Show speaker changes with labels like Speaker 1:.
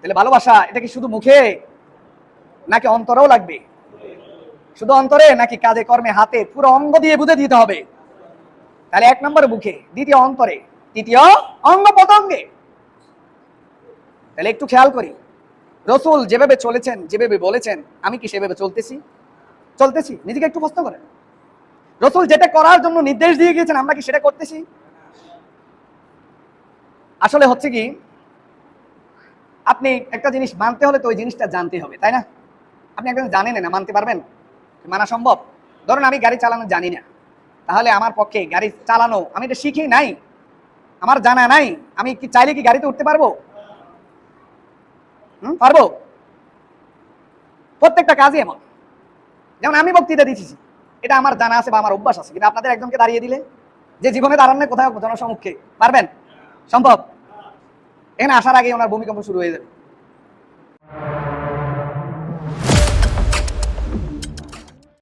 Speaker 1: তাহলে ভালোবাসা এটা কি শুধু মুখে নাকি অন্তরেও লাগবে? শুধু অন্তরে নাকি কাজে কর্মে হাতে পুরো অঙ্গ দিয়ে বুঝে দিতে হবে? তাহলে 1 নম্বর মুখে, দ্বিতীয় অন্তরে, তৃতীয় অঙ্গ প্রত্যঙ্গে। তাহলে একটু খেয়াল করি, রাসূল যেভাবে চলেছেন, যেভাবে বলেছেন, আমি কি সেভাবে চলতেছি? নিজেকে একটু প্রশ্ন করেন। রাসূল যেটা করার জন্য নির্দেশ দিয়ে গিয়েছেন, আমরা কি সেটা করতেছি? আসলে হচ্ছে কি, আপনি একটা জিনিস মানতে হলে তো ওই জিনিসটা জানতে হবে, তাই না? আপনি একদম জানেন না, মানতে পারবেন? মানা সম্ভব? ধরুন আমি গাড়ি চালানো জানি না, তাহলে আমার পক্ষে গাড়ি চালানো, আমি এটা শিখি নাই, আমার জানা নাই, আমি কি চাইলে কি গাড়িতে উঠতে পারবো? পারবো? প্রত্যেকটা কাজই এমন। যেমন আমি বক্তৃতা দিচ্ছি, এটা আমার জানা আছে বা আমার অভ্যাস আছে, কিন্তু আপনাদের একজনকে দাঁড়িয়ে দিলে, যে জীবনে দাঁড়ান না কোথাও জনসম্মুখে, পারবেন? সম্ভব? এখানে আসার আগে ওনার ভূমিকম্প শুরু হয়ে যাবে।